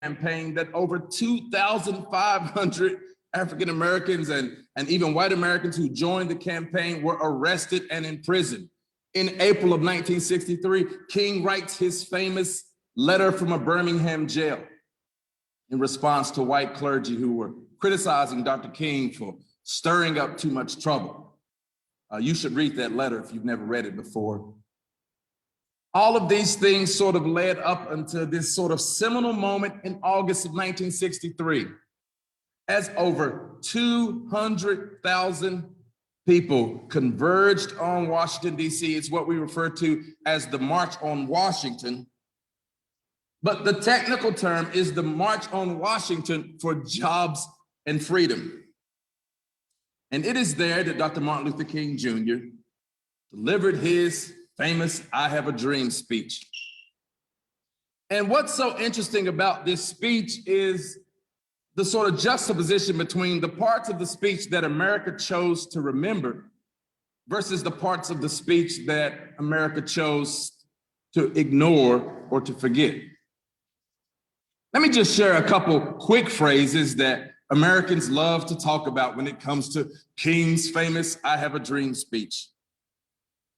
campaign that over 2,500 African Americans and even white Americans who joined the campaign were arrested and imprisoned. In April of 1963, King writes his famous letter from a Birmingham jail in response to white clergy who were criticizing Dr. King for stirring up too much trouble. You should read that letter if you've never read it before. All of these things sort of led up until this sort of seminal moment in August of 1963, as over 200,000 people converged on Washington, D.C. It's what we refer to as the March on Washington. But the technical term is the March on Washington for Jobs and Freedom. And it is there that Dr. Martin Luther King Jr. delivered his famous "I Have a Dream" speech. And what's so interesting about this speech is the sort of juxtaposition between the parts of the speech that America chose to remember versus the parts of the speech that America chose to ignore or to forget. Let me just share a couple quick phrases that Americans love to talk about when it comes to King's famous "I Have a Dream" speech.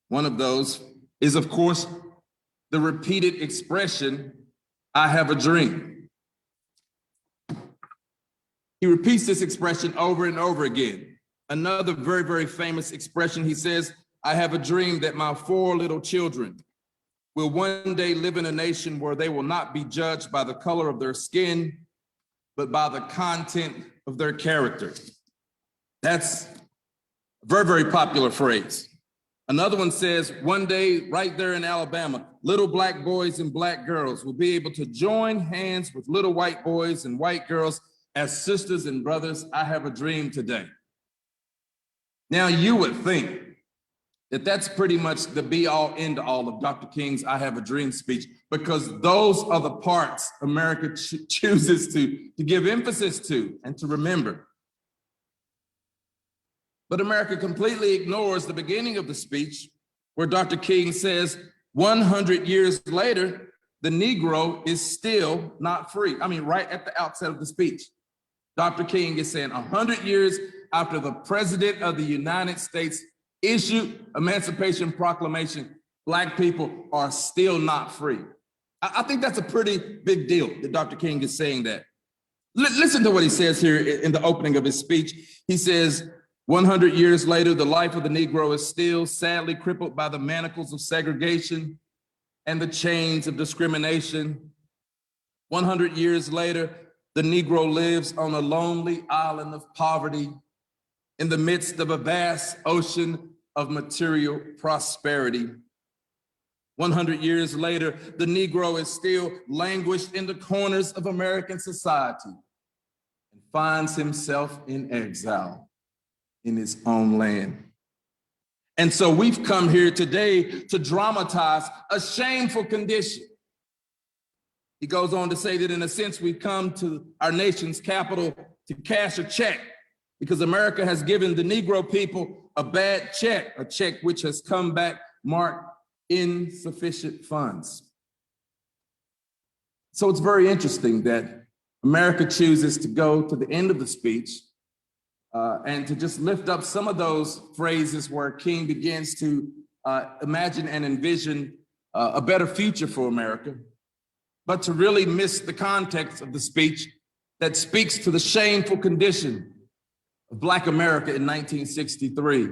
One of those is, of course, the repeated expression, "I have a dream." He repeats this expression over and over again. Another very, very famous expression, he says, "I have a dream that my 4 little children will one day live in a nation where they will not be judged by the color of their skin, but by the content of their character." That's a very, very popular phrase. Another one says, "One day right there in Alabama, little black boys and black girls will be able to join hands with little white boys and white girls as sisters and brothers. I have a dream today." Now you would think that that's pretty much the be all end all of Dr. King's "I Have a Dream" speech, because those are the parts America chooses to give emphasis to and to remember. But America completely ignores the beginning of the speech where Dr. King says 100 years later, the Negro is still not free. I mean, right at the outset of the speech, Dr. King is saying 100 years after the President of the United States issued Emancipation Proclamation, Black people are still not free. I think that's a pretty big deal that Dr. King is saying that. Listen to what he says here in the opening of his speech. He says, 100 years later, the life of the Negro is still sadly crippled by the manacles of segregation and the chains of discrimination. 100 years later, the Negro lives on a lonely island of poverty in the midst of a vast ocean of material prosperity. 100 years later, the Negro is still languished in the corners of American society and finds himself in exile in his own land. And so we've come here today to dramatize a shameful condition. He goes on to say that in a sense, we've come to our nation's capital to cash a check because America has given the Negro people a bad check, a check which has come back marked insufficient funds. So it's very interesting that America chooses to go to the end of the speech and to just lift up some of those phrases where King begins to imagine and envision a better future for America, but to really miss the context of the speech that speaks to the shameful condition of Black America in 1963,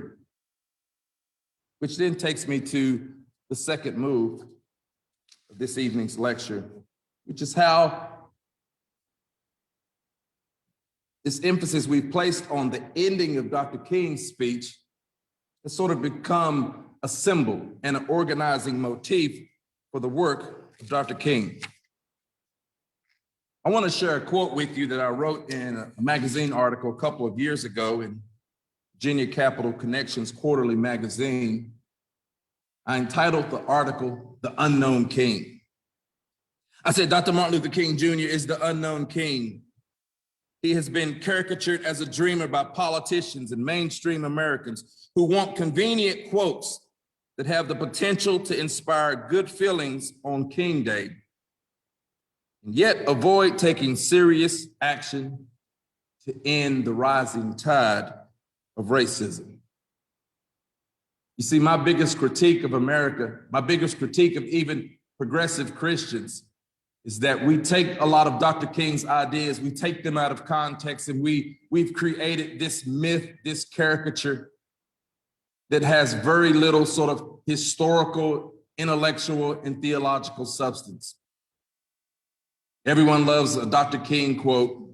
which then takes me to the second move of this evening's lecture, which is how this emphasis we've placed on the ending of Dr. King's speech has sort of become a symbol and an organizing motif for the work of Dr. King. I want to share a quote with you that I wrote in a magazine article a couple of years ago in Virginia Capital Connections Quarterly magazine. I entitled the article, "The Unknown King." I said, Dr. Martin Luther King Jr. is the unknown king. He has been caricatured as a dreamer by politicians and mainstream Americans who want convenient quotes that have the potential to inspire good feelings on King Day. and yet avoid taking serious action to end the rising tide of racism. You see, my biggest critique of America, my biggest critique of even progressive Christians, is that we take a lot of Dr. King's ideas, we take them out of context, and we've created this myth, this caricature that has very little sort of historical, intellectual, and theological substance. Everyone loves a Dr. King quote.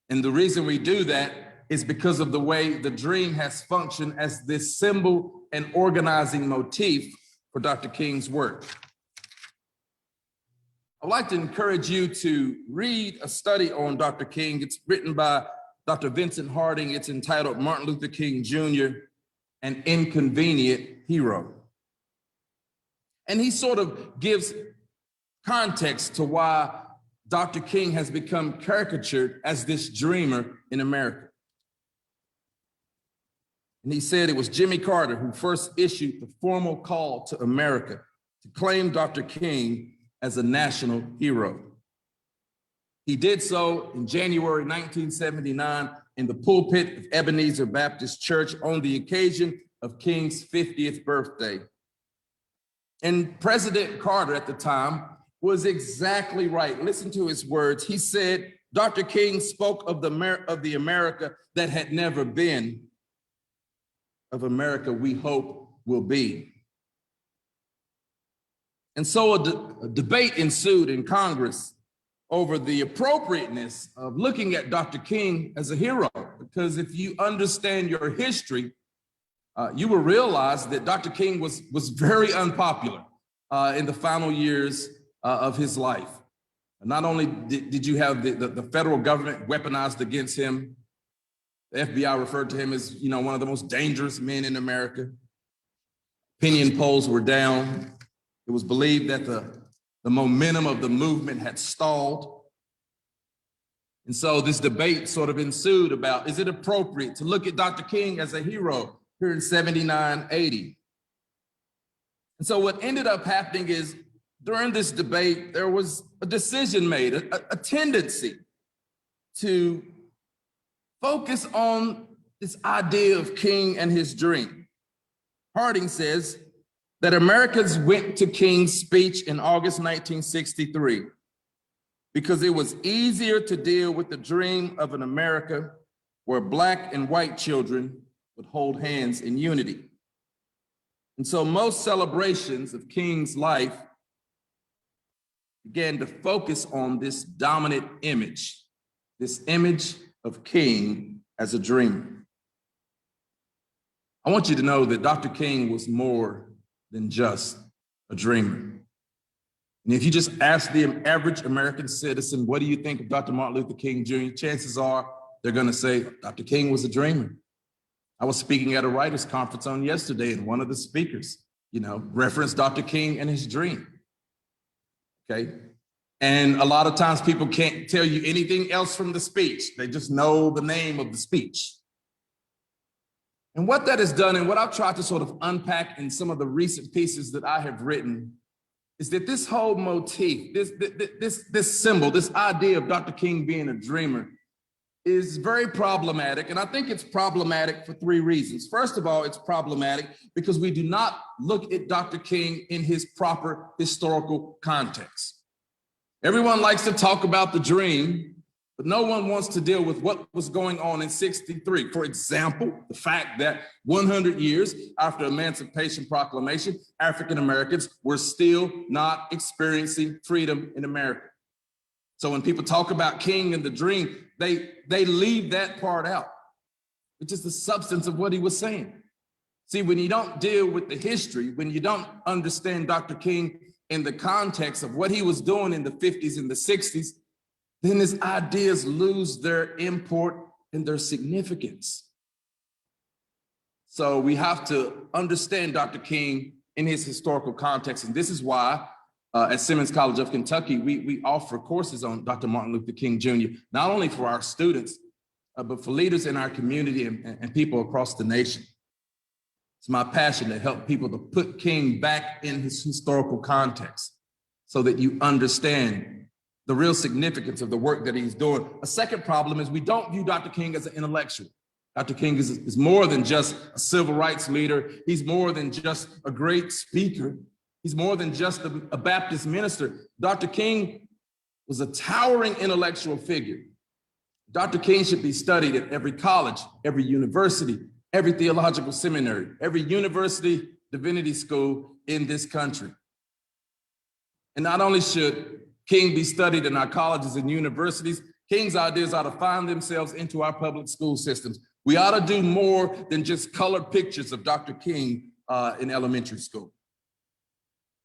And the reason we do that is because of the way the dream has functioned as this symbol and organizing motif for Dr. King's work. I'd like to encourage you to read a study on Dr. King. It's written by Dr. Vincent Harding. It's entitled Martin Luther King Jr., An Inconvenient Hero. And he sort of gives context to why Dr. King has become caricatured as this dreamer in America. And he said it was Jimmy Carter who first issued the formal call to America to claim Dr. King as a national hero. He did so in January 1979 in the pulpit of Ebenezer Baptist Church on the occasion of King's 50th birthday. And President Carter at the time was exactly right. Listen to his words. He said, Dr. King spoke of the America that had never been, of America we hope will be. And so a debate ensued in Congress over the appropriateness of looking at Dr. King as a hero, because if you understand your history, you will realize that Dr. King was very unpopular in the final years of his life. Not only did you have the federal government weaponized against him, the FBI referred to him as, one of the most dangerous men in America. Opinion polls were down. It was believed that the momentum of the movement had stalled. And so this debate sort of ensued about, is it appropriate to look at Dr. King as a hero here in 79, 80? And so what ended up happening is during this debate, there was a decision made, a tendency to focus on this idea of King and his dream. Harding says that Americans went to King's speech in August 1963 because it was easier to deal with the dream of an America where Black and white children would hold hands in unity. And so most celebrations of King's life began to focus on this dominant image, this image of King as a dreamer. I want you to know that Dr. King was more than just a dreamer. And if you just ask the average American citizen, what do you think of Dr. Martin Luther King Jr., chances are they're going to say, Dr. King was a dreamer. I was speaking at a writers' conference on yesterday, and one of the speakers, referenced Dr. King and his dream. Okay. And a lot of times people can't tell you anything else from the speech. They just know the name of the speech. And what that has done, and what I've tried to sort of unpack in some of the recent pieces that I have written, is that this whole motif, this symbol, this idea of Dr. King being a dreamer is very problematic. And I think it's problematic for three reasons. First of all, it's problematic because we do not look at Dr. King in his proper historical context. Everyone likes to talk about the dream, but no one wants to deal with what was going on in 63. For example, the fact that 100 years after Emancipation Proclamation, African Americans were still not experiencing freedom in America. So when people talk about King and the dream, they leave that part out, which is the substance of what he was saying. See, when you don't deal with the history, when you don't understand Dr. King in the context of what he was doing in the 50s and the 60s, then his ideas lose their import and their significance. So we have to understand Dr. King in his historical context. And this is why at Simmons College of Kentucky, we offer courses on Dr. Martin Luther King Jr., not only for our students, but for leaders in our community and people across the nation. It's my passion to help people to put King back in his historical context so that you understand the real significance of the work that he's doing. A second problem is we don't view Dr. King as an intellectual. Dr. King is more than just a civil rights leader. He's more than just a great speaker. He's more than just a Baptist minister. Dr. King was a towering intellectual figure. Dr. King should be studied at every college, every university, every theological seminary, every university divinity school in this country. And not only should King be studied in our colleges and universities, King's ideas ought to find themselves into our public school systems. We ought to do more than just color pictures of Dr. King in elementary school.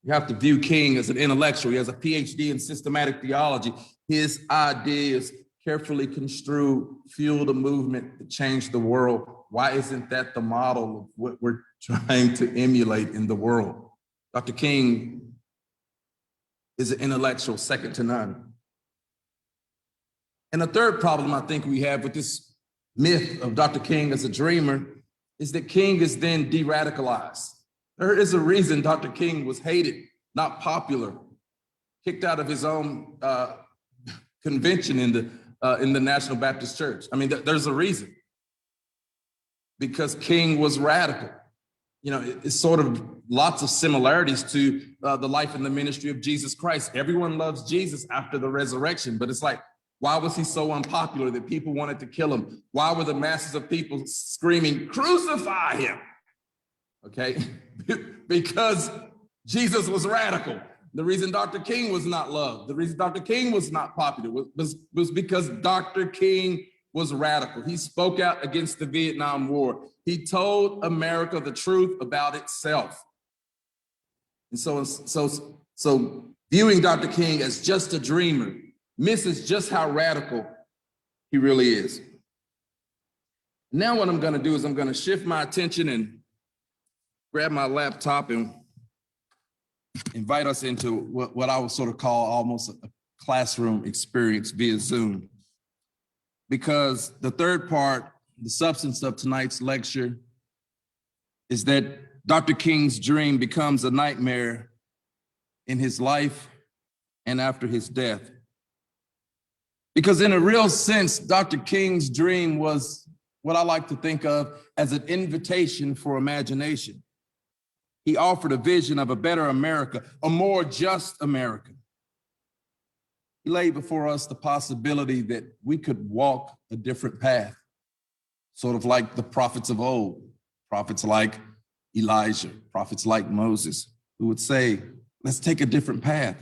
You have to view King as an intellectual. He has a PhD in systematic theology. His ideas, carefully construed, fueled a movement that changed the world. Why isn't that the model of what we're trying to emulate in the world? Dr. King is an intellectual second to none. And a third problem I think we have with this myth of Dr. King as a dreamer is that King is then de-radicalized. There is a reason Dr. King was hated, not popular, kicked out of his own convention in the National Baptist Church. I mean, there's a reason. Because King was radical. You know, it's sort of lots of similarities to the life and the ministry of Jesus Christ. Everyone loves Jesus after the resurrection, but it's like, why was he so unpopular that people wanted to kill him? Why were the masses of people screaming, crucify him? Okay, because Jesus was radical. The reason Dr. King was not loved, the reason Dr. King was not popular was because Dr. King was radical. He spoke out against the Vietnam War. He told America the truth about itself. And so viewing Dr. King as just a dreamer misses just how radical he really is. Now what I'm gonna do is I'm gonna shift my attention and grab my laptop and invite us into what I would sort of call almost a classroom experience via Zoom. Because the third part, the substance of tonight's lecture, is that Dr. King's dream becomes a nightmare in his life and after his death. Because in a real sense, Dr. King's dream was what I like to think of as an invitation for imagination. He offered a vision of a better America, a more just America. He laid before us the possibility that we could walk a different path, sort of like the prophets of old, prophets like Elijah, prophets like Moses, who would say, let's take a different path.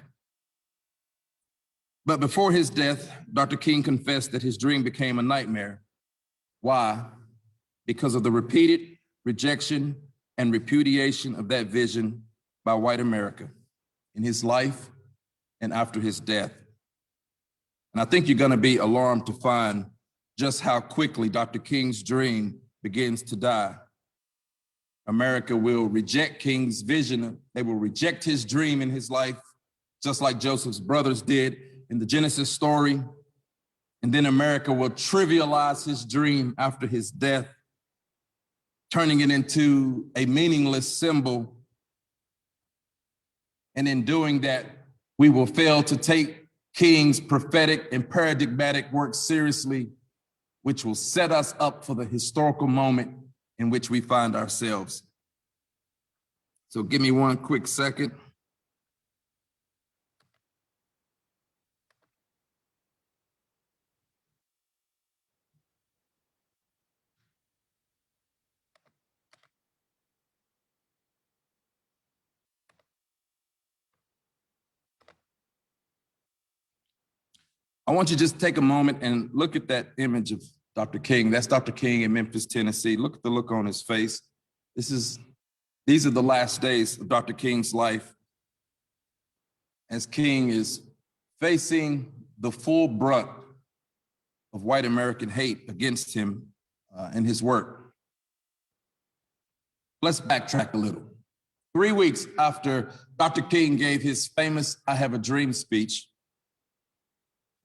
But before his death, Dr. King confessed that his dream became a nightmare. Why? Because of the repeated rejection and repudiation of that vision by white America in his life and after his death. And I think you're going to be alarmed to find just how quickly Dr. King's dream begins to die. America will reject King's vision. They will reject his dream in his life, just like Joseph's brothers did in the Genesis story. And then America will trivialize his dream after his death, turning it into a meaningless symbol. And in doing that, we will fail to take King's prophetic and paradigmatic work seriously, which will set us up for the historical moment in which we find ourselves. So give me one quick second. I want you to just take a moment and look at that image of Dr. King. That's Dr. King in Memphis, Tennessee. Look at the look on his face. These are the last days of Dr. King's life as King is facing the full brunt of white American hate against him and his work. Let's backtrack a little. 3 weeks after Dr. King gave his famous I Have a Dream speech,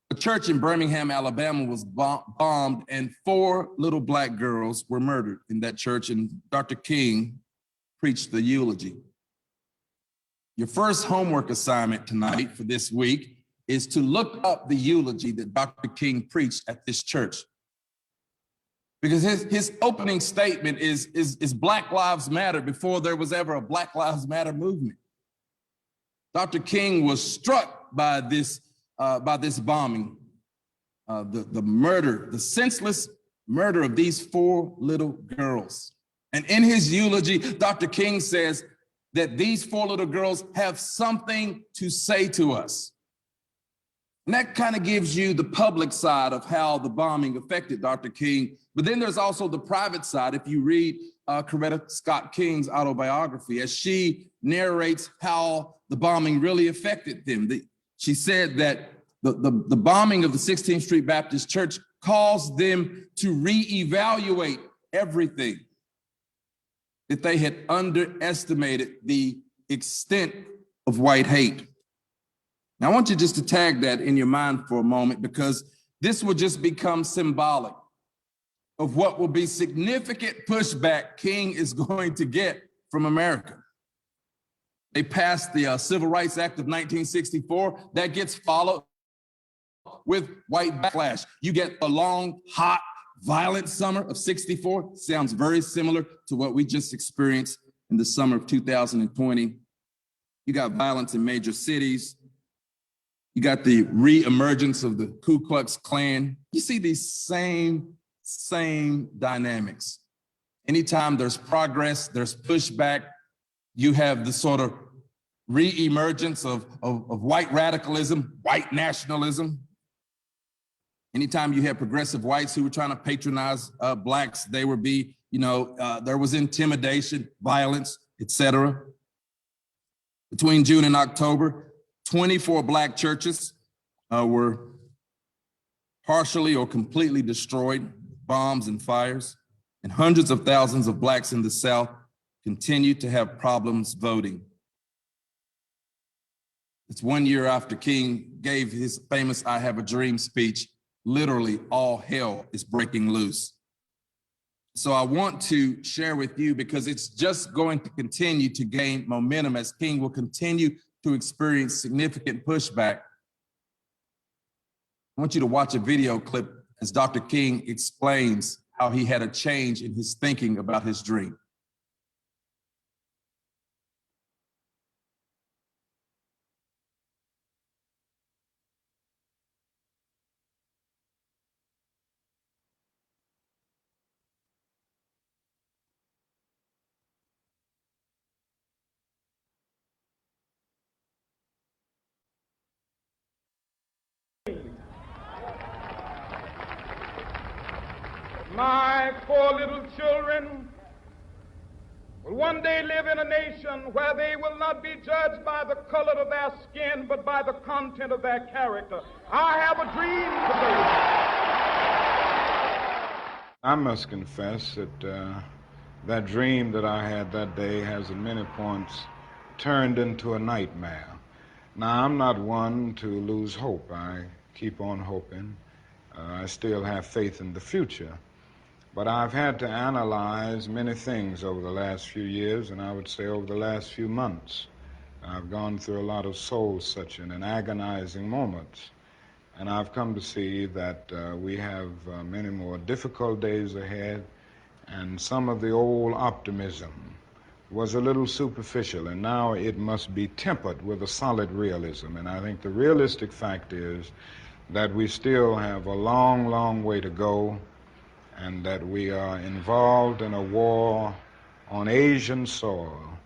a church in Birmingham, Alabama was bombed and 4 little Black girls were murdered in that church, and Dr. King preached the eulogy. Your first homework assignment tonight for this week is to look up the eulogy that Dr. King preached at this church. Because his opening statement is Black Lives Matter before there was ever a Black Lives Matter movement. Dr. King was struck by this bombing, the murder, the senseless murder of these 4 little girls. And in his eulogy, Dr. King says that these 4 little girls have something to say to us. And that kind of gives you the public side of how the bombing affected Dr. King. But then there's also the private side. If you read Coretta Scott King's autobiography, as she narrates how the bombing really affected them. She said that the bombing of the 16th Street Baptist Church caused them to reevaluate everything, that they had underestimated the extent of white hate. Now, I want you just to tag that in your mind for a moment, because this will just become symbolic of what will be significant pushback King is going to get from America. They passed the Civil Rights Act of 1964. That gets followed with white backlash. You get a long, hot, violent summer of 64. Sounds very similar to what we just experienced in the summer of 2020. You got violence in major cities. You got the re-emergence of the Ku Klux Klan. You see these same dynamics. Anytime there's progress, there's pushback, you have the sort of re-emergence of white radicalism, white nationalism. Anytime you have progressive whites who were trying to patronize blacks, there was intimidation, violence, etc. Between June and October, 24 Black churches were partially or completely destroyed, bombs and fires, and hundreds of thousands of Blacks in the South continue to have problems voting. It's 1 year after King gave his famous "I Have a Dream" speech. Literally, all hell is breaking loose. So I want to share with you, because it's just going to continue to gain momentum as King will continue to experience significant pushback. I want you to watch a video clip as Dr. King explains how he had a change in his thinking about his dream. My 4 little children will one day live in a nation where they will not be judged by the color of their skin, but by the content of their character. I have a dream today. I must confess that that dream that I had that day has at many points turned into a nightmare. Now, I'm not one to lose hope. I keep on hoping. I still have faith in the future. But I've had to analyze many things over the last few years, and I would say over the last few months. I've gone through a lot of soul-searching and agonizing moments, and I've come to see that we have many more difficult days ahead, and some of the old optimism was a little superficial, and now it must be tempered with a solid realism. And I think the realistic fact is that we still have a long, long way to go, and that we are involved in a war on Asian soil,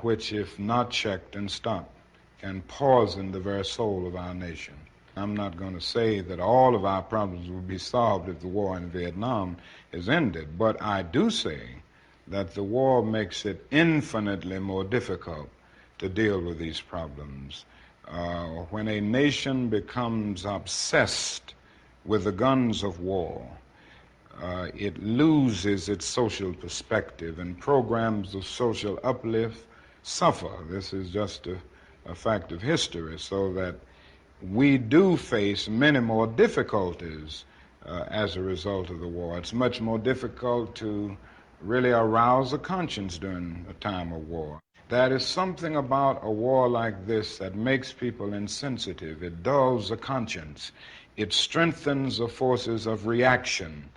which, if not checked and stopped, can poison the very soul of our nation. I'm not going to say that all of our problems will be solved if the war in Vietnam is ended, but I do say that the war makes it infinitely more difficult to deal with these problems. When a nation becomes obsessed with the guns of war, it loses its social perspective, and programs of social uplift suffer. This is just a fact of history, so that we do face many more difficulties as a result of the war. It's much more difficult to really arouse a conscience during a time of war. There is something about a war like this that makes people insensitive. It dulls the conscience. It strengthens the forces of reaction,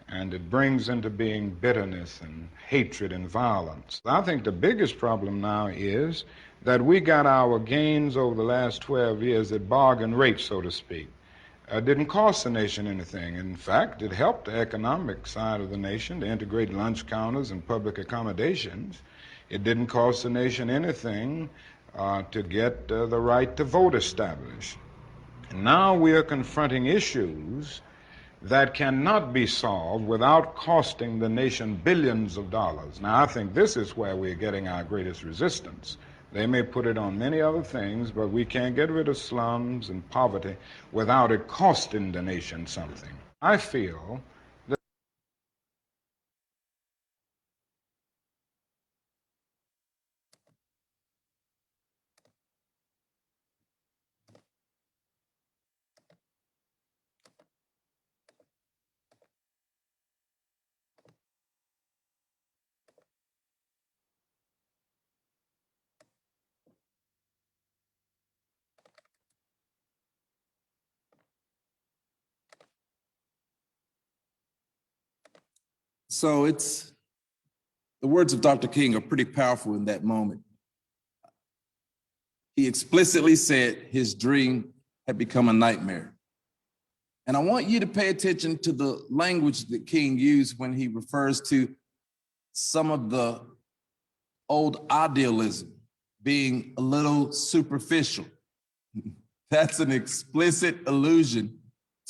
and it brings into being bitterness and hatred and violence. I think the biggest problem now is that we got our gains over the last 12 years at bargain rate, so to speak. Didn't cost the nation anything. In fact, it helped the economic side of the nation to integrate lunch counters and public accommodations. It didn't cost the nation anything to get the right to vote established. And now we are confronting issues that cannot be solved without costing the nation billions of dollars. Now, I think this is where we're getting our greatest resistance. They may put it on many other things, but we can't get rid of slums and poverty without it costing the nation something. I feel that So the words of Dr. King are pretty powerful in that moment. He explicitly said his dream had become a nightmare. And I want you to pay attention to the language that King used when he refers to some of the old idealism being a little superficial. That's an explicit allusion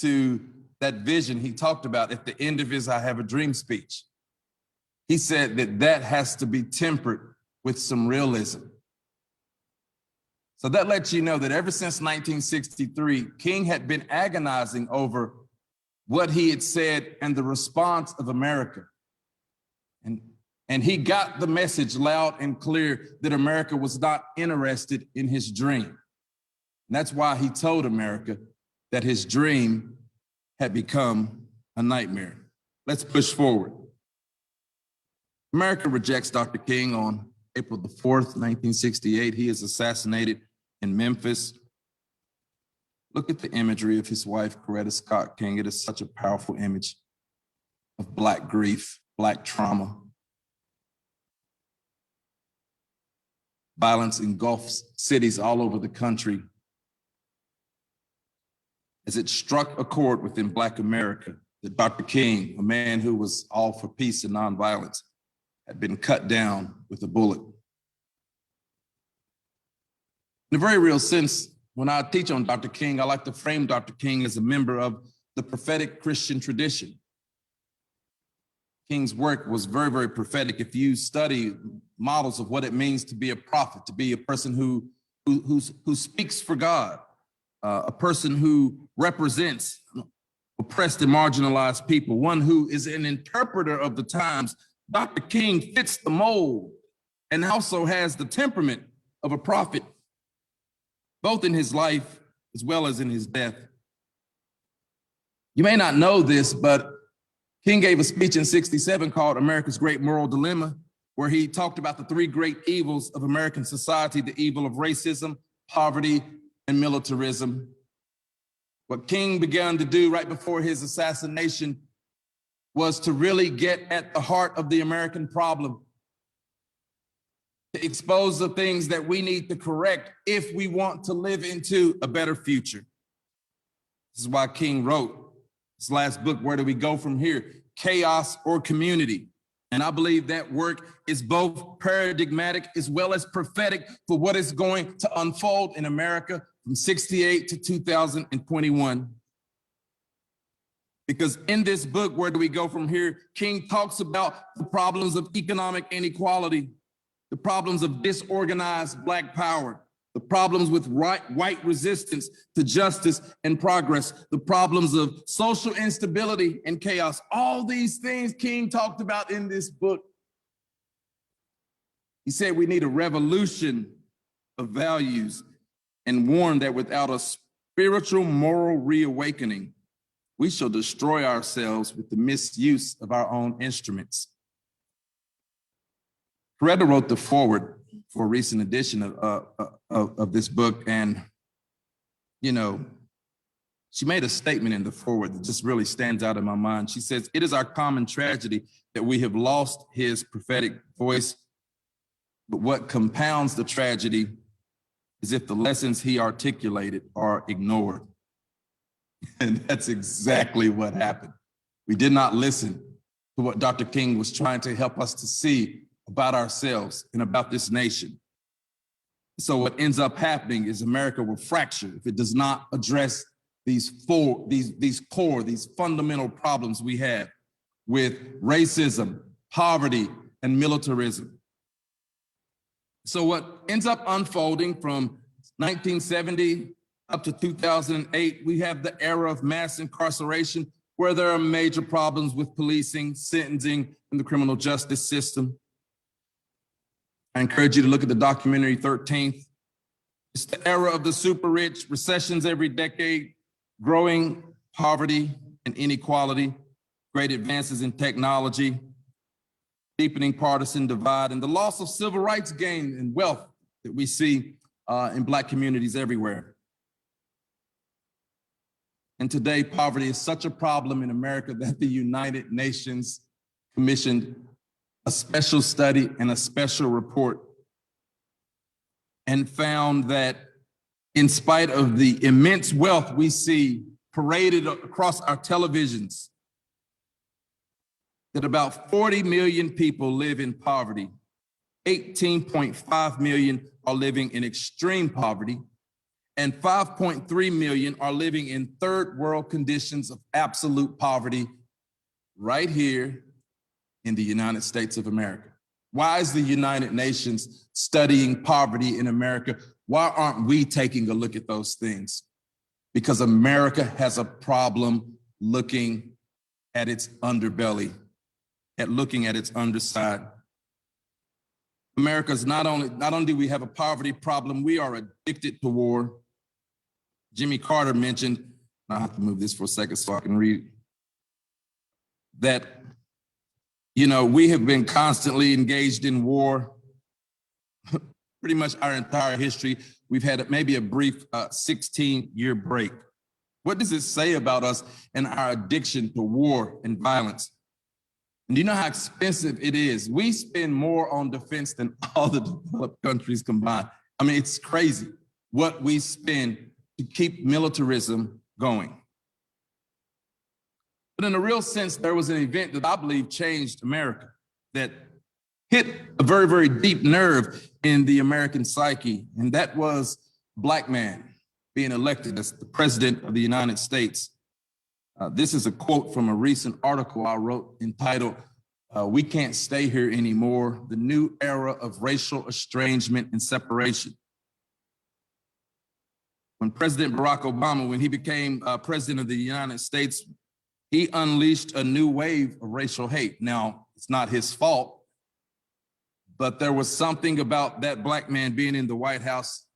to that vision he talked about at the end of his I Have a Dream speech. He said that has to be tempered with some realism. So that lets you know that ever since 1963, King had been agonizing over what he had said and the response of America. And he got the message loud and clear that America was not interested in his dream. And that's why he told America that his dream had become a nightmare. Let's push forward. America rejects Dr. King on April the 4th, 1968. He is assassinated in Memphis. Look at the imagery of his wife, Coretta Scott King. It is such a powerful image of Black grief, Black trauma. Violence engulfs cities all over the country as it struck a chord within Black America that Dr. King, a man who was all for peace and nonviolence, had been cut down with a bullet. In a very real sense, when I teach on Dr. King, I like to frame Dr. King as a member of the prophetic Christian tradition. King's work was very, very prophetic. If you study models of what it means to be a prophet, to be a person who speaks for God, a person who represents oppressed and marginalized people, one who is an interpreter of the times, Dr. King fits the mold and also has the temperament of a prophet, both in his life as well as in his death. You may not know this, but King gave a speech in '67 called America's Great Moral Dilemma, where he talked about the three great evils of American society, the evil of racism, poverty, and militarism. What King began to do right before his assassination was to really get at the heart of the American problem, to expose the things that we need to correct if we want to live into a better future. This is why King wrote his last book, Where Do We Go From Here? Chaos or Community? And I believe that work is both paradigmatic as well as prophetic for what is going to unfold in America from '68 to 2021. Because in this book, Where Do We Go From Here? King talks about the problems of economic inequality, the problems of disorganized Black power, the problems with white resistance to justice and progress, the problems of social instability and chaos. All these things King talked about in this book. He said we need a revolution of values and warned that without a spiritual moral reawakening, we shall destroy ourselves with the misuse of our own instruments. Coretta wrote the foreword for a recent edition of this book, and, you know, she made a statement in the foreword that just really stands out in my mind. She says, "It is our common tragedy that we have lost his prophetic voice, but what compounds the tragedy is if the lessons he articulated are ignored." And that's exactly what happened. We did not listen to what Dr. King was trying to help us to see about ourselves and about this nation. So what ends up happening is America will fracture if it does not address these fundamental problems we have with racism, poverty, and militarism. So what ends up unfolding from 1970 up to 2008, we have the era of mass incarceration, where there are major problems with policing, sentencing, and the criminal justice system. I encourage you to look at the documentary 13th. It's the era of the super rich, recessions every decade, growing poverty and inequality, great advances in technology, deepening partisan divide, and the loss of civil rights gain and wealth that we see in Black communities everywhere. And today, poverty is such a problem in America that the United Nations commissioned a special study and a special report and found that in spite of the immense wealth we see paraded across our televisions, that about 40 million people live in poverty. 18.5 million are living in extreme poverty, and 5.3 million are living in third world conditions of absolute poverty right here in the United States of America. Why is the United Nations studying poverty in America? Why aren't we taking a look at those things? Because America has a problem looking at its underbelly, looking at its underside. America's not only do we have a poverty problem, we are addicted to war. Jimmy Carter mentioned, I have to move this for a second so I can read, that, you know, we have been constantly engaged in war pretty much our entire history. We've had maybe a brief 16-year break. What does it say about us and our addiction to war and violence? And do you know how expensive it is? We spend more on defense than all the developed countries combined. I mean, it's crazy what we spend to keep militarism going. But in a real sense, there was an event that I believe changed America, that hit a very, very deep nerve in the American psyche, and that was a Black man being elected as the president of the United States. This is a quote from a recent article I wrote entitled, "We Can't Stay Here Anymore, the New Era of Racial Estrangement and Separation." When President Barack Obama, when he became president of the United States, he unleashed a new wave of racial hate. Now, it's not his fault, but there was something about that Black man being in the White House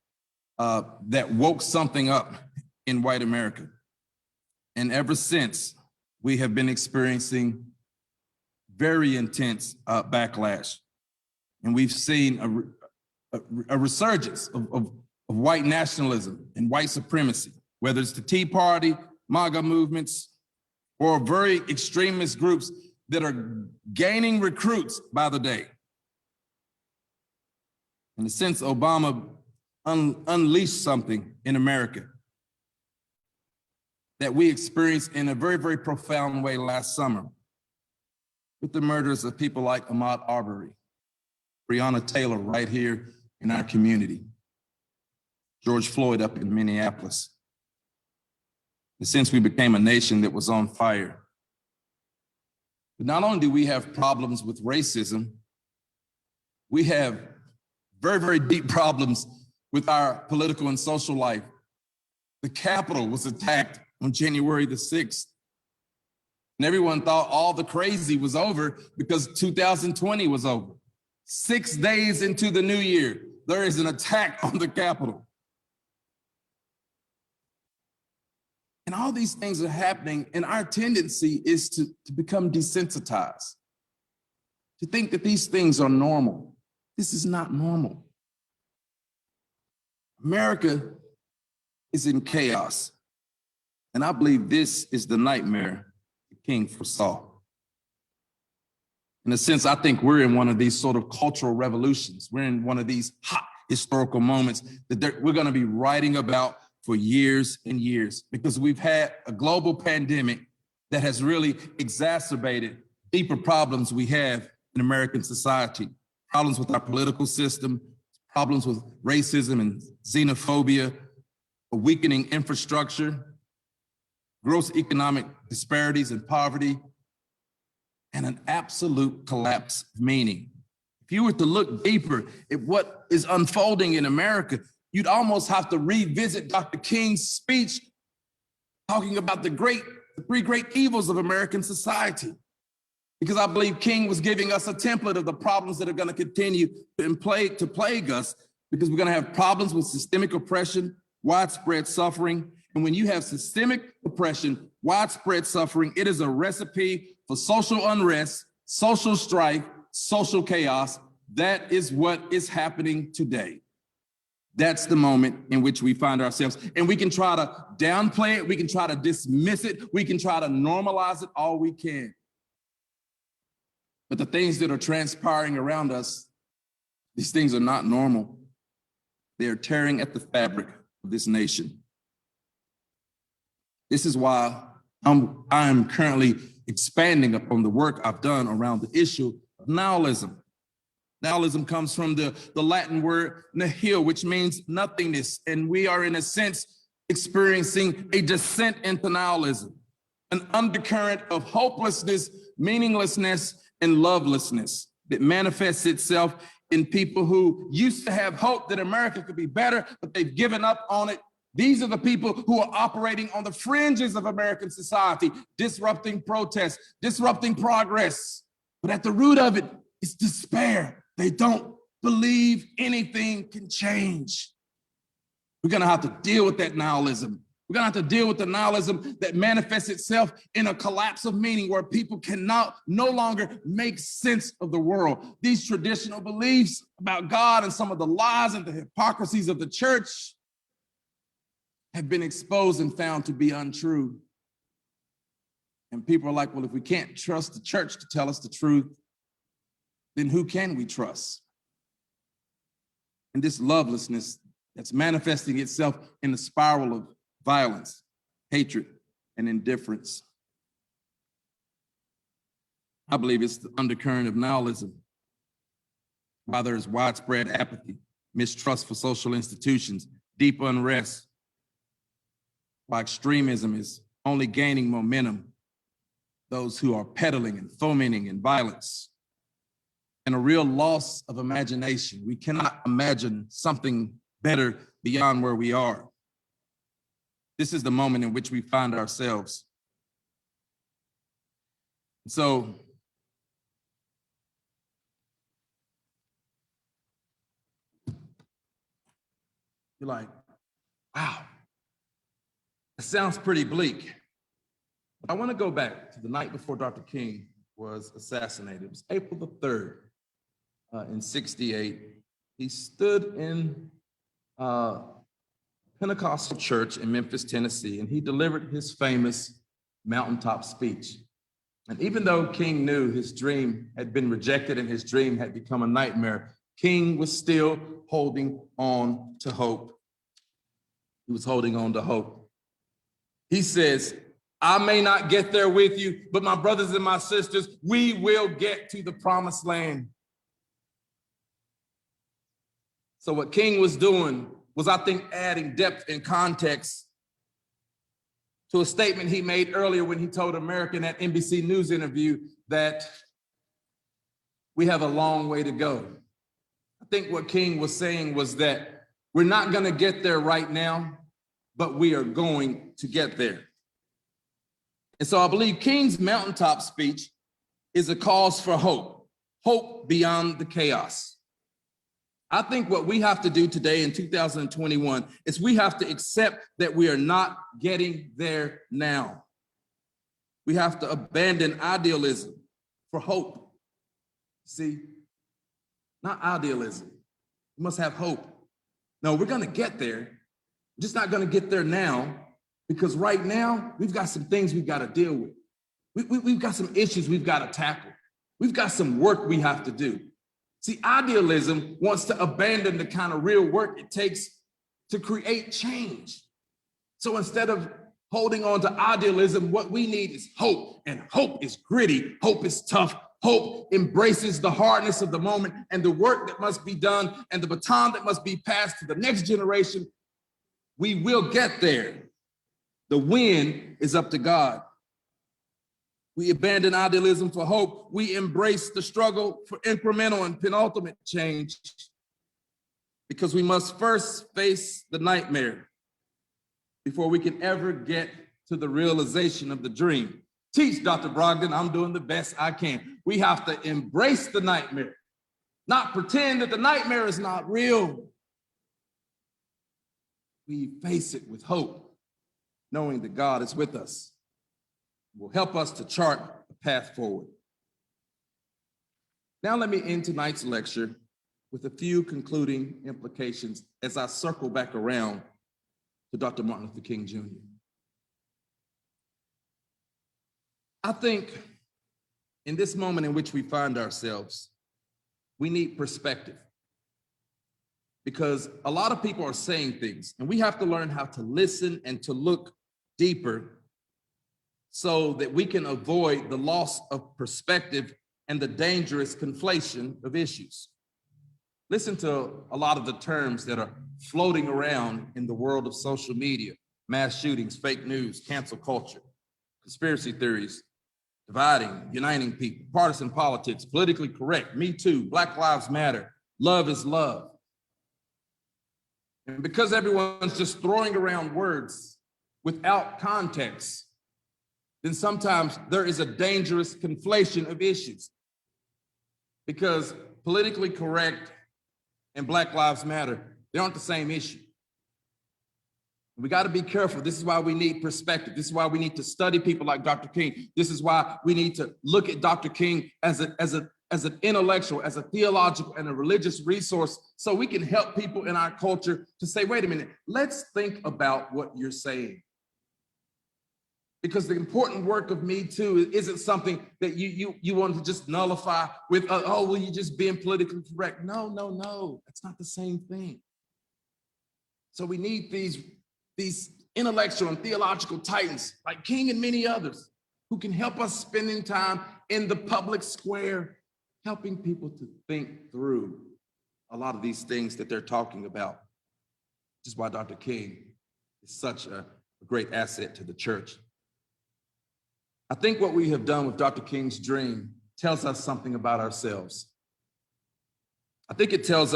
that woke something up in white America. And ever since, we have been experiencing very intense backlash. And we've seen a resurgence of white nationalism and white supremacy, whether it's the Tea Party, MAGA movements, or very extremist groups that are gaining recruits by the day. In a sense, Obama unleashed something in America that we experienced in a very, very profound way last summer with the murders of people like Ahmaud Arbery, Breonna Taylor right here in our community, George Floyd up in Minneapolis. And since we became a nation that was on fire. But not only do we have problems with racism, we have very, very deep problems with our political and social life. The Capitol was attacked on January the 6th. And everyone thought all the crazy was over because 2020 was over. 6 days into the new year, there is an attack on the Capitol. And all these things are happening, and our tendency is to become desensitized, to think that these things are normal. This is not normal. America is in chaos. And I believe this is the nightmare the king foresaw. In a sense, I think we're in one of these sort of cultural revolutions. We're in one of these hot historical moments that we're going to be writing about for years and years, because we've had a global pandemic that has really exacerbated deeper problems we have in American society. Problems with our political system, problems with racism and xenophobia, a weakening infrastructure, gross economic disparities and poverty, and an absolute collapse of meaning. If you were to look deeper at what is unfolding in America, you'd almost have to revisit Dr. King's speech talking about the three great evils of American society. Because I believe King was giving us a template of the problems that are going to continue to plague us, because we're going to have problems with systemic oppression, widespread suffering. And when you have systemic oppression, widespread suffering, it is a recipe for social unrest, social strife, social chaos. That is what is happening today. That's the moment in which we find ourselves. And we can try to downplay it. We can try to dismiss it. We can try to normalize it all we can. But the things that are transpiring around us, these things are not normal. They are tearing at the fabric of this nation. This is why I'm currently expanding upon the work I've done around the issue of nihilism. Nihilism comes from the Latin word nihil, which means nothingness. And we are, in a sense, experiencing a descent into nihilism, an undercurrent of hopelessness, meaninglessness, and lovelessness that manifests itself in people who used to have hope that America could be better, but they've given up on it. These are the people who are operating on the fringes of American society, disrupting protests, disrupting progress. But at the root of it is despair. They don't believe anything can change. We're going to have to deal with that nihilism. We're going to have to deal with the nihilism that manifests itself in a collapse of meaning, where people cannot no longer make sense of the world. These traditional beliefs about God and some of the lies and the hypocrisies of the church have been exposed and found to be untrue. And people are like, well, if we can't trust the church to tell us the truth, then who can we trust? And this lovelessness that's manifesting itself in the spiral of violence, hatred, and indifference. I believe it's the undercurrent of nihilism. While there is widespread apathy, mistrust for social institutions, deep unrest, while extremism is only gaining momentum, those who are peddling and fomenting in violence, and a real loss of imagination. We cannot imagine something better beyond where we are. This is the moment in which we find ourselves. So, you're like, wow, it sounds pretty bleak. But I want to go back to the night before Dr. King was assassinated. It was April the 3rd in '68. He stood in Pentecostal church in Memphis, Tennessee, and he delivered his famous mountaintop speech. And even though King knew his dream had been rejected and his dream had become a nightmare, King was still holding on to hope. He was holding on to hope. He says, I may not get there with you, but my brothers and my sisters, we will get to the promised land. So what King was doing was, I think, adding depth and context to a statement he made earlier when he told America in that NBC News interview that we have a long way to go. I think what King was saying was that we're not going to get there right now, but we are going to get there. And so I believe King's mountaintop speech is a cause for hope, hope beyond the chaos. I think what we have to do today in 2021 is we have to accept that we are not getting there now. We have to abandon idealism for hope. See, not idealism. We must have hope. No, we're going to get there. We're just not going to get there now, because right now we've got some things we've got to deal with. We've got some issues we've got to tackle. We've got some work we have to do. See, idealism wants to abandon the kind of real work it takes to create change. So instead of holding on to idealism, what we need is hope. And hope is gritty. Hope is tough. Hope embraces the hardness of the moment and the work that must be done and the baton that must be passed to the next generation. We will get there. The win is up to God. We abandon idealism for hope. We embrace the struggle for incremental and penultimate change, because we must first face the nightmare before we can ever get to the realization of the dream. Teach, Dr. Brogdon, I'm doing the best I can. We have to embrace the nightmare, not pretend that the nightmare is not real. We face it with hope, knowing that God is with us, will help us to chart a path forward. Now let me end tonight's lecture with a few concluding implications as I circle back around to Dr. Martin Luther King Jr. I think in this moment in which we find ourselves, we need perspective, because a lot of people are saying things, and we have to learn how to listen and to look deeper so that we can avoid the loss of perspective and the dangerous conflation of issues. Listen to a lot of the terms that are floating around in the world of social media: mass shootings, fake news, cancel culture, conspiracy theories, dividing, uniting people, partisan politics, politically correct, Me Too, Black Lives Matter, love is love. And because everyone's just throwing around words without context, then sometimes there is a dangerous conflation of issues, because politically correct and Black Lives Matter, they aren't the same issue. We got to be careful. This is why we need perspective. This is why we need to study people like Dr. King. This is why we need to look at Dr. King as an intellectual, as a theological and a religious resource, so we can help people in our culture to say, wait a minute, let's think about what you're saying. Because the important work of Me Too isn't something that you want to just nullify with, oh, well, you're just being politically correct. No, that's not the same thing. So we need these intellectual and theological titans like King and many others who can help us spending time in the public square, helping people to think through a lot of these things that they're talking about, which is why Dr. King is such a great asset to the church. I think what we have done with Dr. King's dream tells us something about ourselves. I think it shows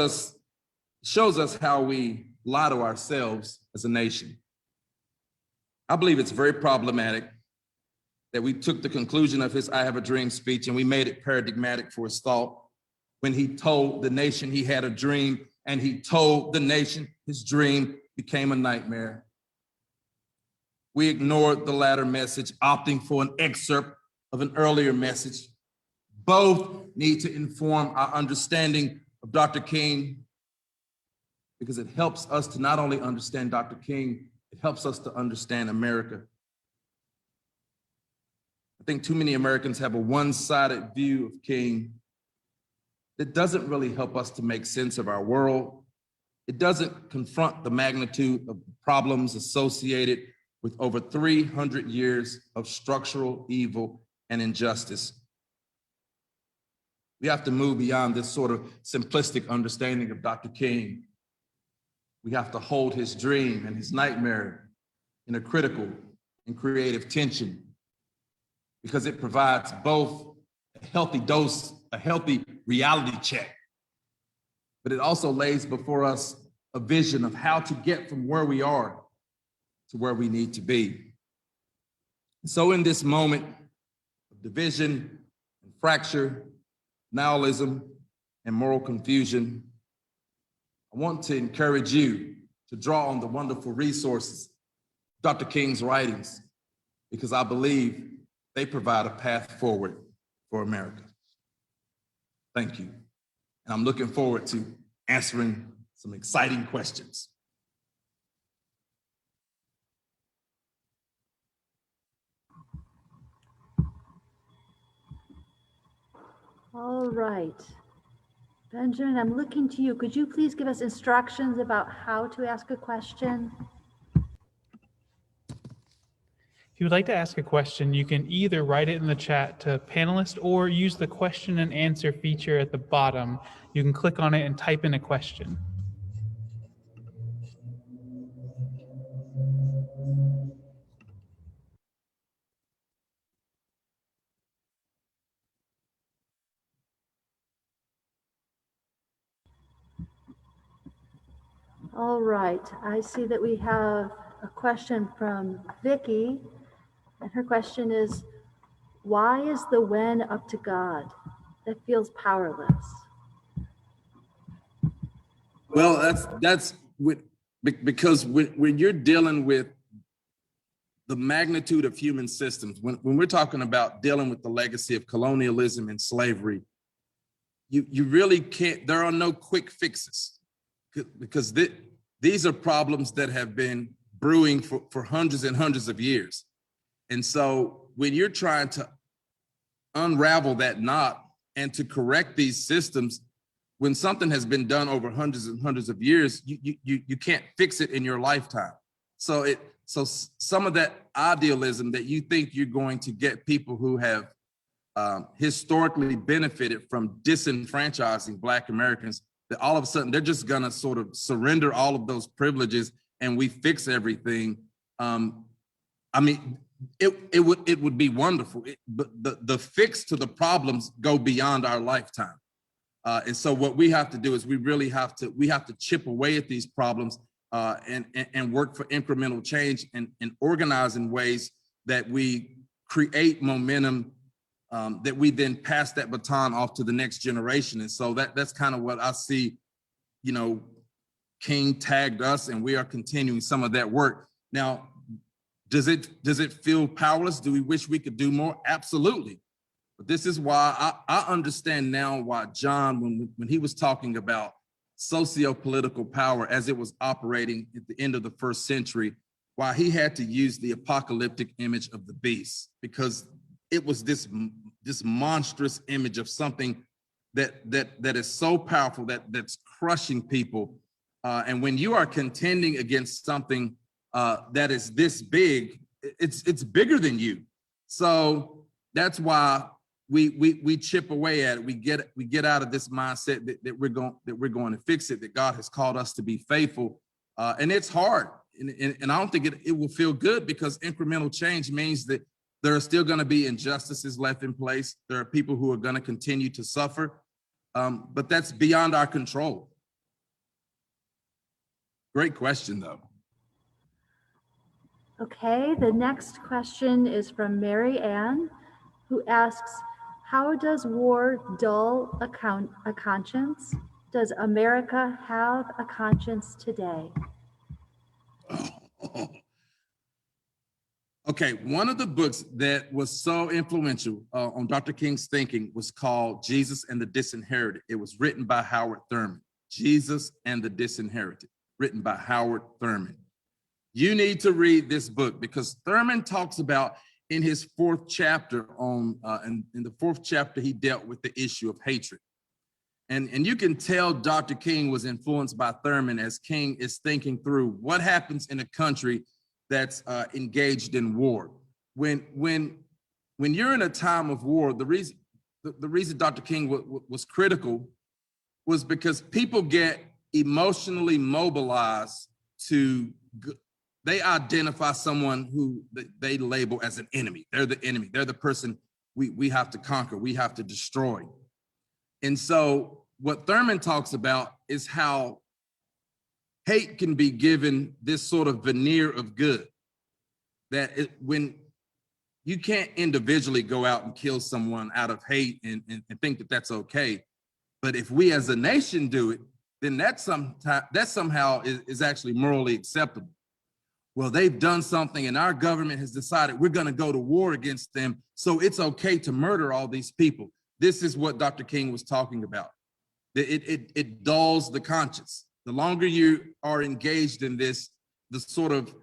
us how we lie to ourselves as a nation. I believe it's very problematic that we took the conclusion of his I Have a Dream speech and we made it paradigmatic for his thought when he told the nation he had a dream, and he told the nation his dream became a nightmare. We ignored the latter message, opting for an excerpt of an earlier message. Both need to inform our understanding of Dr. King, because it helps us to not only understand Dr. King, it helps us to understand America. I think too many Americans have a one-sided view of King that doesn't really help us to make sense of our world. It doesn't confront the magnitude of problems associated with over 300 years of structural evil and injustice. We have to move beyond this sort of simplistic understanding of Dr. King. We have to hold his dream and his nightmare in a critical and creative tension, because it provides both a healthy dose, a healthy reality check, but it also lays before us a vision of how to get from where we are to where we need to be. So in this moment of division and fracture, nihilism and moral confusion, I want to encourage you to draw on the wonderful resources of Dr. King's writings, because I believe they provide a path forward for America. Thank you. And I'm looking forward to answering some exciting questions. All right. Benjamin, I'm looking to you. Could you please give us instructions about how to ask a question? If you would like to ask a question, you can either write it in the chat to panelists or use the question and answer feature at the bottom. You can click on it and type in a question. All right. I see that we have a question from Vicky, and her question is, why is the when up to God? That feels powerless. Well, because when you're dealing with the magnitude of human systems, when we're talking about dealing with the legacy of colonialism and slavery, you really can't, there are no quick fixes, because these are problems that have been brewing for hundreds and hundreds of years. And so when you're trying to unravel that knot and to correct these systems, when something has been done over hundreds and hundreds of years, you can't fix it in your lifetime. So some of that idealism that you think you're going to get people who have historically benefited from disenfranchising Black Americans, that all of a sudden they're just gonna sort of surrender all of those privileges and we fix everything. I mean, it would be wonderful, but the fix to the problems go beyond our lifetime. And so what we have to do is we have to chip away at these problems and work for incremental change and organize in ways that we create momentum, that we then pass that baton off to the next generation. And so that's kind of what I see, you know, King tagged us, and we are continuing some of that work. Now, does it feel powerless? Do we wish we could do more? Absolutely. But this is why I understand now why John, when he was talking about socio-political power as it was operating at the end of the first century, why he had to use the apocalyptic image of the beast, because it was this monstrous image of something that is so powerful that's crushing people. And when you are contending against something that is this big, it's bigger than you. So that's why we chip away at it. We get out of this mindset that we're going to fix it, that God has called us to be faithful. And it's hard. And I don't think it will feel good, because incremental change means that there are still going to be injustices left in place. There are people who are going to continue to suffer, but that's beyond our control. Great question, though. Okay, the next question is from Mary Ann, who asks, how does war dull a conscience? Does America have a conscience today? Okay, one of the books that was so influential on Dr. King's thinking was called Jesus and the Disinherited. It was written by Howard Thurman. Jesus and the Disinherited, written by Howard Thurman. You need to read this book, because Thurman talks about, in his fourth chapter in the fourth chapter, he dealt with the issue of hatred. And you can tell Dr. King was influenced by Thurman as King is thinking through what happens in a country that's engaged in war. When you're in a time of war, the reason Dr. King was critical was because people get emotionally mobilized they identify someone who they label as an enemy. They're the enemy. They're the person we have to conquer, we have to destroy. And so what Thurman talks about is how hate can be given this sort of veneer of good, that when you can't individually go out and kill someone out of hate and think that that's okay. But if we as a nation do it, then that somehow is actually morally acceptable. Well, they've done something and our government has decided we're going to go to war against them, so it's okay to murder all these people. This is what Dr. King was talking about. It dulls the conscience. The longer you are engaged in this, the sort of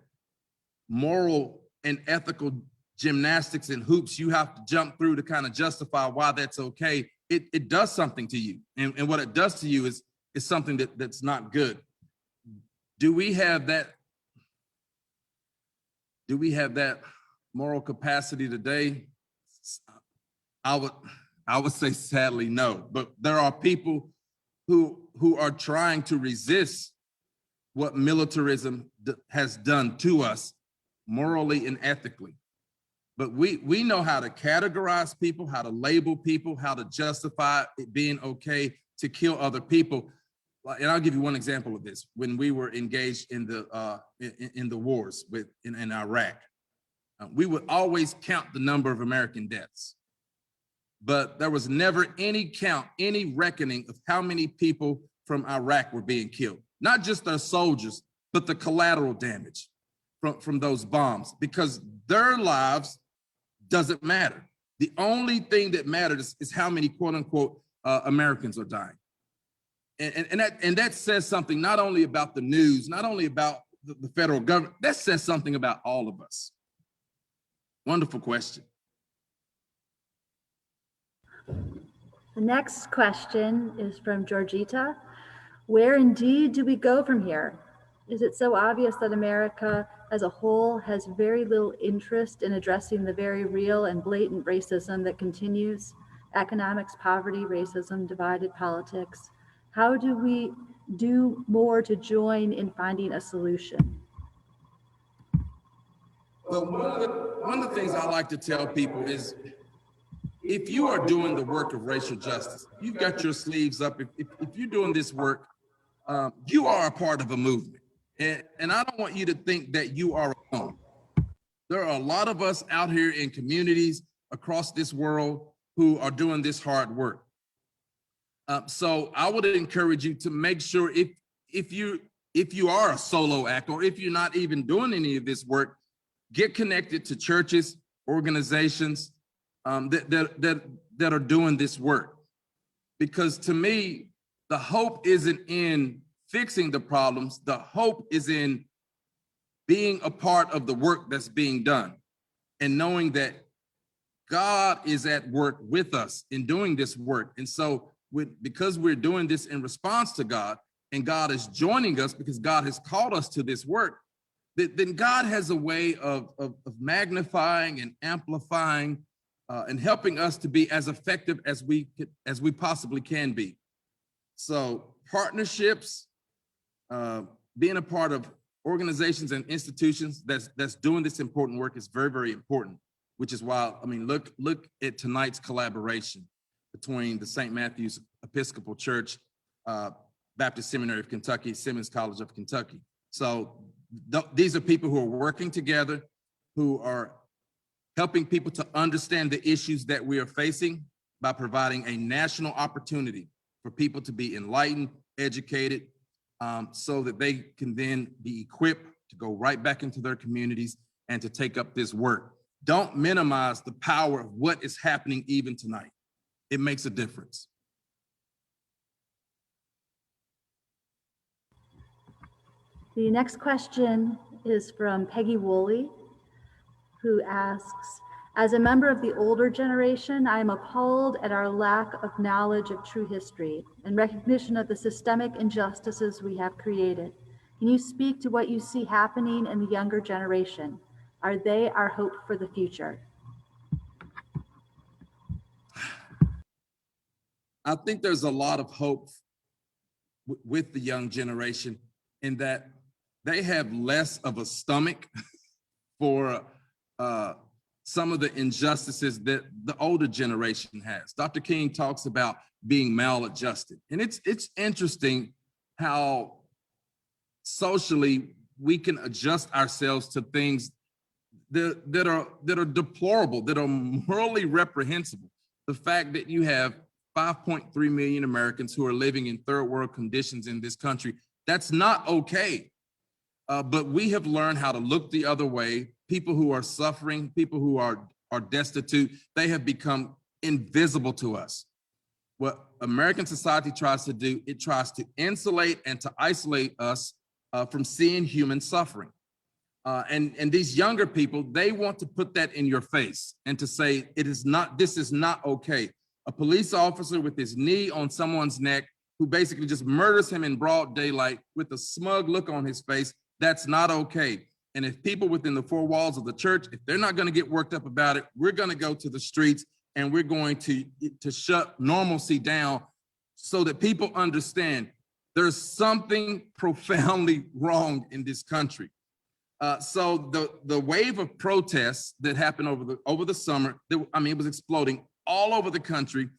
moral and ethical gymnastics and hoops you have to jump through to kind of justify why that's okay, it does something to you. And what it does to you is something that's not good. Do we have that moral capacity today? I would say sadly no, but there are people who are trying to resist what militarism has done to us morally and ethically. But we know how to categorize people, how to label people, how to justify it being okay to kill other people. And I'll give you one example of this. When we were engaged in the wars in Iraq, we would always count the number of American deaths. But there was never any count, any reckoning of how many people from Iraq were being killed. Not just their soldiers, but the collateral damage from those bombs, because their lives doesn't matter. The only thing that matters is how many quote unquote Americans are dying. And that says something not only about the news, not only about the federal government, that says something about all of us. Wonderful question. The next question is from Georgita. Where indeed do we go from here? Is it so obvious that America as a whole has very little interest in addressing the very real and blatant racism that continues? Economics, poverty, racism, divided politics. How do we do more to join in finding a solution? Well, one of the things I like to tell people is, if you are doing the work of racial justice, you've got your sleeves up, if you're doing this work, you are a part of a movement. And I don't want you to think that you are alone. There are a lot of us out here in communities across this world who are doing this hard work. So I would encourage you to make sure if you are a solo act, or if you're not even doing any of this work, get connected to churches, organizations that are doing this work. Because to me, the hope isn't in fixing the problems. The hope is in being a part of the work that's being done and knowing that God is at work with us in doing this work. And so because we're doing this in response to God, and God is joining us because God has called us to this work, then God has a way of magnifying and amplifying and helping us to be as effective as we possibly can be. So partnerships, being a part of organizations and institutions that's doing this important work is very, very important, which is why, I mean, look at tonight's collaboration between the St. Matthew's Episcopal Church, Baptist Seminary of Kentucky, Simmons College of Kentucky. So these are people who are working together, who are helping people to understand the issues that we are facing by providing a national opportunity for people to be enlightened, educated, so that they can then be equipped to go right back into their communities and to take up this work. Don't minimize the power of what is happening even tonight. It makes a difference. The next question is from Peggy Woolley, who asks, as a member of the older generation, I am appalled at our lack of knowledge of true history and recognition of the systemic injustices we have created. Can you speak to what you see happening in the younger generation? Are they our hope for the future? I think there's a lot of hope with the young generation in that they have less of a stomach for some of the injustices that the older generation has. Dr. King talks about being maladjusted. And it's interesting how socially we can adjust ourselves to things that are deplorable, that are morally reprehensible. The fact that you have 5.3 million Americans who are living in third world conditions in this country, that's not okay. But we have learned how to look the other way. People who are suffering, people who are destitute, they have become invisible to us. what American society tries to do, it tries to insulate and to isolate us from seeing human suffering. And these younger people, they want to put that in your face and to say, this is not okay. A police officer with his knee on someone's neck who basically just murders him in broad daylight with a smug look on his face, that's not okay. And if people within the four walls of the church, if they're not going to get worked up about it, we're going to go to the streets and we're going to shut normalcy down so that people understand there's something profoundly wrong in this country. So the wave of protests that happened over the summer, it was exploding all over the country,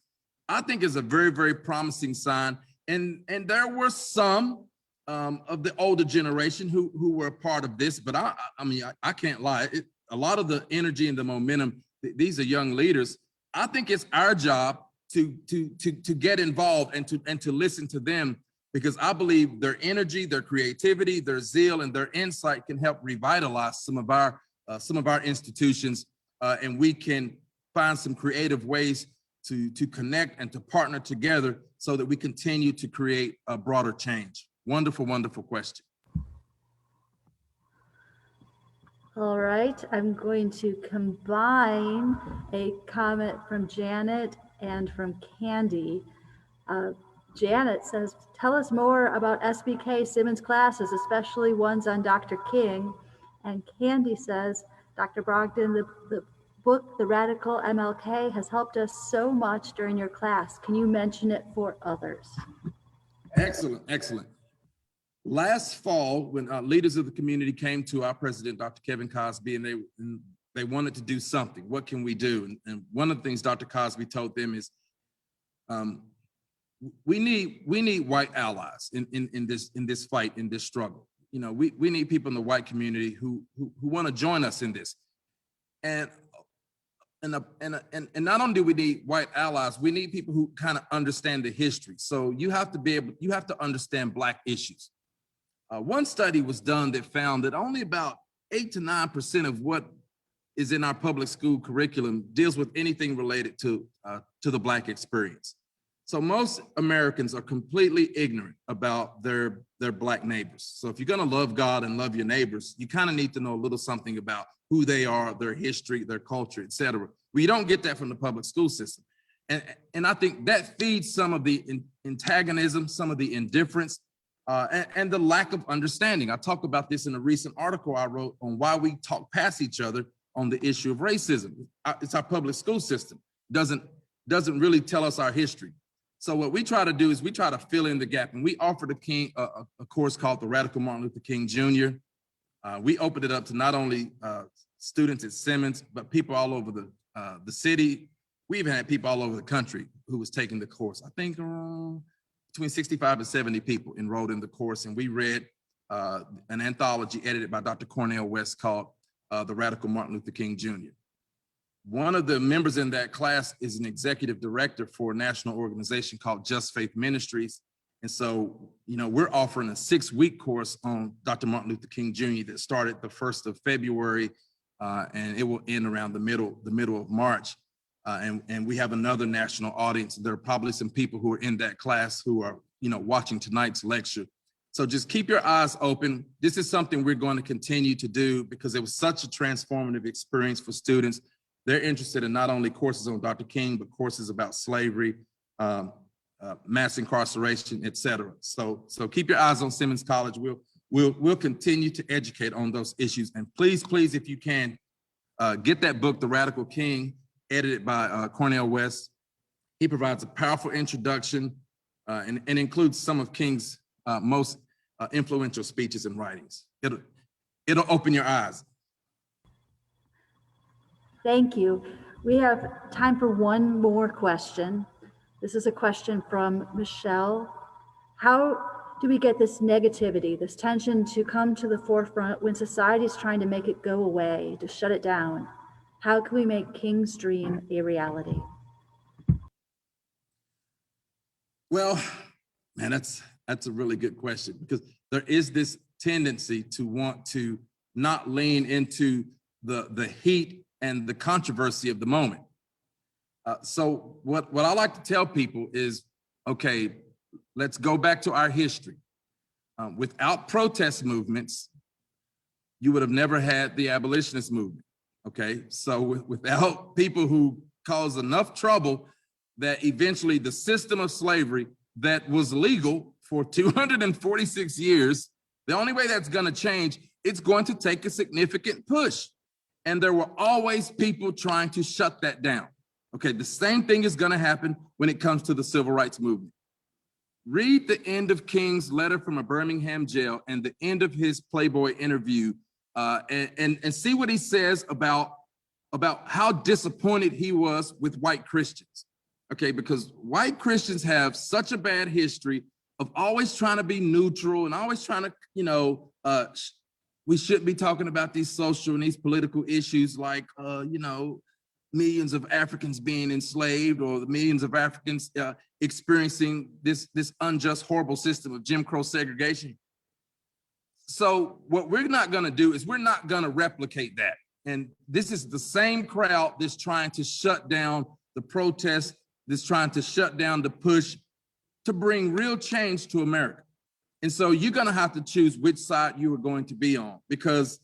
I think is a very, very promising sign. And there were some of the older generation who were a part of this, but I can't lie. A lot of the energy and the momentum, these are young leaders. I think it's our job to get involved and to listen to them, because I believe their energy, their creativity, their zeal, and their insight can help revitalize some of our institutions, and we can find some creative ways to connect and to partner together so that we continue to create a broader change. Wonderful, wonderful question. All right, I'm going to combine a comment from Janet and from Candy. Janet says, tell us more about SBK Simmons classes, especially ones on Dr. King. And Candy says, Dr. Brogdon, the book, The Radical MLK, has helped us so much during your class. Can you mention it for others? Excellent, excellent. Last fall, when leaders of the community came to our president, Dr. Kevin Cosby, and they wanted to do something. What can we do? And one of the things Dr. Cosby told them is, we need white allies in this fight, in this struggle. You know, we need people in the white community who want to join us in this. And not only do we need white allies, we need people who kind of understand the history. So you have to understand Black issues. One study was done that found that only about 8 to 9% of what is in our public school curriculum deals with anything related to the Black experience. So most Americans are completely ignorant about their Black neighbors. So if you're going to love God and love your neighbors, you kind of need to know a little something about who they are, their history, their culture, et cetera. Well, you don't get that from the public school system. And I think that feeds some of the antagonism, some of the indifference, and the lack of understanding. I talked about this in a recent article I wrote on why we talk past each other on the issue of racism. It's our public school system. Doesn't really tell us our history. So what we try to do is we try to fill in the gap, and we offered a course called the Radical Martin Luther King Jr. We opened it up to not only students at Simmons, but people all over the city. We even had people all over the country who was taking the course. I think between 65 and 70 people enrolled in the course, and we read an anthology edited by Dr. Cornel West called The Radical Martin Luther King Jr. One of the members in that class is an executive director for a national organization called Just Faith Ministries. And so, you know, we're offering a 6-week course on Dr. Martin Luther King Jr. that started the 1st of February, and it will end around the middle of March. And we have another national audience. There are probably some people who are in that class who are, you know, watching tonight's lecture. So just keep your eyes open. This is something we're going to continue to do because it was such a transformative experience for students. They're interested in not only courses on Dr. King, but courses about slavery, mass incarceration, et cetera. So keep your eyes on Simmons College. We'll continue to educate on those issues. And please, if you can, get that book, The Radical King, edited by Cornel West. He provides a powerful introduction and includes some of King's most influential speeches and writings. It'll open your eyes. Thank you. We have time for one more question. This is a question from Michelle. How do we get this negativity, this tension to come to the forefront when society is trying to make it go away, to shut it down? How can we make King's dream a reality? Well, man, that's a really good question, because there is this tendency to want to not lean into the heat and the controversy of the moment. So what I like to tell people is, okay, let's go back to our history. Without protest movements, you would have never had the abolitionist movement. Okay, so without people who caused enough trouble that eventually the system of slavery that was legal for 246 years, the only way that's going to change, it's going to take a significant push. And there were always people trying to shut that down. Okay, the same thing is going to happen when it comes to the civil rights movement. Read the end of King's letter from a Birmingham jail and the end of his Playboy interview, and see what he says about how disappointed he was with white Christians. Okay, because white Christians have such a bad history of always trying to be neutral and always trying to, we shouldn't be talking about these social and these political issues like, millions of Africans being enslaved or the millions of Africans experiencing this unjust, horrible system of Jim Crow segregation. So what we're not going to do is we're not going to replicate that. And this is the same crowd that's trying to shut down the protests, that's trying to shut down the push to bring real change to America. And so you're going to have to choose which side you are going to be on, because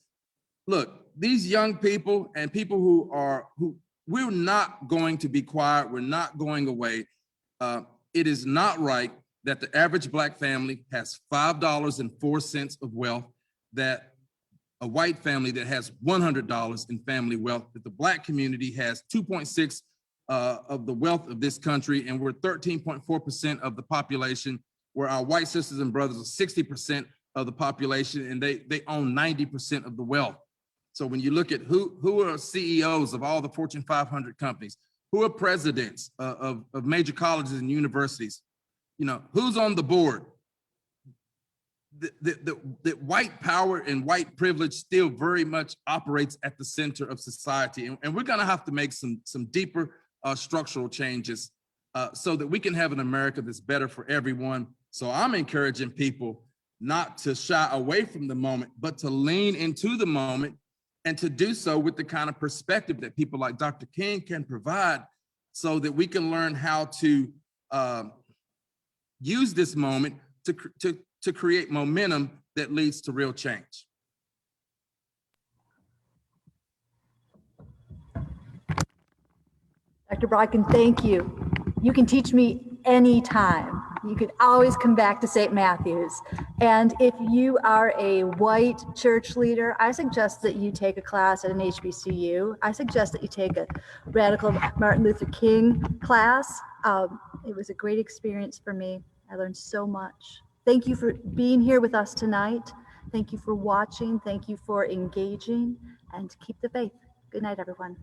look, these young people and people who we're not going to be quiet. We're not going away. It is not right that the average Black family has $5.04 of wealth, that a white family that has $100 in family wealth, that the Black community has 2.6 of the wealth of this country, and we're 13.4% of the population, where our white sisters and brothers are 60% of the population, and they own 90% of the wealth. So when you look at who are CEOs of all the Fortune 500 companies, who are presidents of major colleges and universities, who's on the board, the white power and white privilege still very much operates at the center of society. And we're gonna have to make some deeper structural changes so that we can have an America that's better for everyone. So I'm encouraging people not to shy away from the moment, but to lean into the moment, and to do so with the kind of perspective that people like Dr. King can provide, so that we can learn how to use this moment to create momentum that leads to real change. Dr. Brogdon, thank you. You can teach me anytime. You can always come back to St. Matthew's. And if you are a white church leader, I suggest that you take a class at an HBCU. I suggest that you take a Radical Martin Luther King class. It was a great experience for me. I learned so much. Thank you for being here with us tonight. Thank you for watching. Thank you for engaging, and keep the faith. Good night, everyone.